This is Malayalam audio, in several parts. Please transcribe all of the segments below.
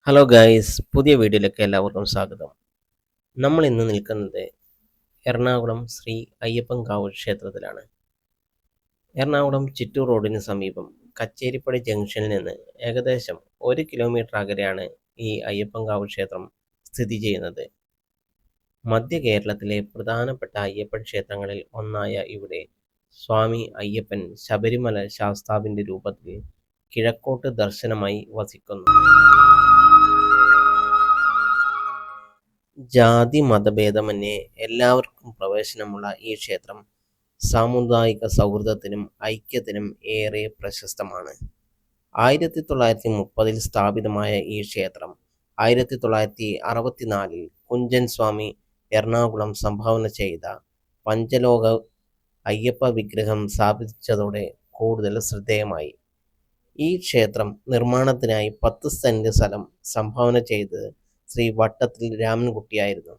ഹലോ ഗായ്സ്, പുതിയ വീഡിയോയിലേക്ക് എല്ലാവർക്കും സ്വാഗതം. നമ്മൾ ഇന്ന് നിൽക്കുന്നത് എറണാകുളം ശ്രീ അയ്യപ്പൻകാവ് ക്ഷേത്രത്തിലാണ്. എറണാകുളം ചിറ്റൂർ റോഡിന് സമീപം കച്ചേരിപ്പടി ജംഗ്ഷനിൽ നിന്ന് ഏകദേശം 1 കിലോമീറ്റർ അകലെയാണ് ഈ അയ്യപ്പൻകാവ് ക്ഷേത്രം സ്ഥിതി ചെയ്യുന്നത്. മധ്യ കേരളത്തിലെ പ്രധാനപ്പെട്ട അയ്യപ്പൻ ക്ഷേത്രങ്ങളിൽ ഒന്നായ ഇവിടെ സ്വാമി അയ്യപ്പൻ ശബരിമല ശാസ്താവിൻ്റെ രൂപത്തിൽ കിഴക്കോട്ട് ദർശനമായി വസിക്കുന്നു. ജാതി മതഭേദമന്യേ എല്ലാവർക്കും പ്രവേശനമുള്ള ഈ ക്ഷേത്രം സാമുദായിക സൗഹൃദത്തിനും ഐക്യത്തിനും ഏറെ പ്രശസ്തമാണ്. 1930 സ്ഥാപിതമായ ഈ ക്ഷേത്രം 1964 കുഞ്ചൻ സ്വാമി എറണാകുളം സംഭാവന ചെയ്ത പഞ്ചലോക അയ്യപ്പ വിഗ്രഹം സ്ഥാപിച്ചതോടെ കൂടുതൽ ശ്രദ്ധേയമായി. ഈ ക്ഷേത്രം നിർമ്മാണത്തിനായി 10 സെന്റ് സ്ഥലം സംഭാവന ചെയ്തത് ശ്രീ വട്ടത്തിൽ രാമൻകുട്ടിയായിരുന്നു.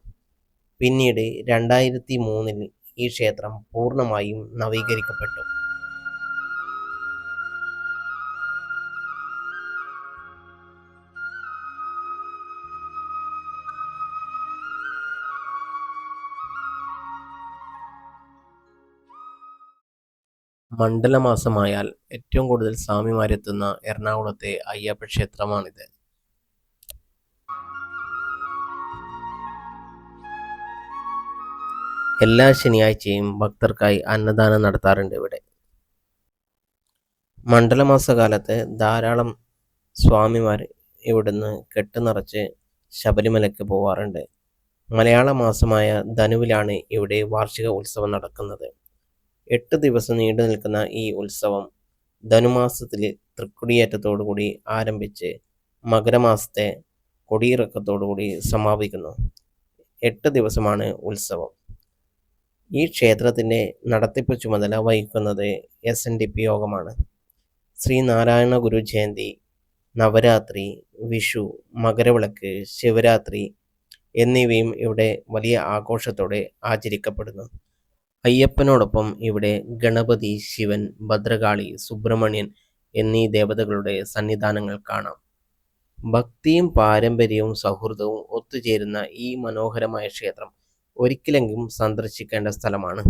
പിന്നീട് 2003 ഈ ക്ഷേത്രം പൂർണ്ണമായും നവീകരിക്കപ്പെട്ടു. മണ്ഡലമാസമായാൽ ഏറ്റവും കൂടുതൽ സ്വാമിമാരെത്തുന്ന എറണാകുളത്തെ അയ്യപ്പ ക്ഷേത്രമാണിത്. എല്ലാ ശനിയാഴ്ചയും ഭക്തർക്കായി അന്നദാനം നടത്താറുണ്ട് ഇവിടെ. മണ്ഡലമാസകാലത്ത് ധാരാളം സ്വാമിമാർ ഇവിടുന്ന് കെട്ടുനിറച്ച് ശബരിമലയ്ക്ക് പോവാറുണ്ട്. മലയാള മാസമായ ധനുവിലാണ് ഇവിടെ വാർഷിക ഉത്സവം നടക്കുന്നത്. 8 ദിവസം നീണ്ടു നിൽക്കുന്ന ഈ ഉത്സവം ധനുമാസത്തിൽ തൃക്കൊടിയേറ്റത്തോടുകൂടി ആരംഭിച്ച് മകരമാസത്തെ കൊടിയിറക്കത്തോടുകൂടി സമാപിക്കുന്നു. 8 ദിവസമാണ് ഉത്സവം. ഈ ക്ഷേത്രത്തിൻ്റെ നടത്തിപ്പ് ചുമതല വഹിക്കുന്നത് SNDP യോഗമാണ്. ശ്രീനാരായണ ഗുരു ജയന്തി, നവരാത്രി, വിഷു, മകരവിളക്ക്, ശിവരാത്രി എന്നിവയും ഇവിടെ വലിയ ആഘോഷത്തോടെ ആചരിക്കപ്പെടുന്നു. അയ്യപ്പനോടൊപ്പം ഇവിടെ ഗണപതി, ശിവൻ, ഭദ്രകാളി, സുബ്രഹ്മണ്യൻ എന്നീ ദേവതകളുടെ സന്നിധാനങ്ങൾ കാണാം. ഭക്തിയും പാരമ്പര്യവും സൗഹൃദവും ഒത്തുചേരുന്ന ഈ മനോഹരമായ ക്ഷേത്രം ഒരിക്കലെങ്കിലും സന്ദർശിക്കേണ്ട സ്ഥലമാണ്.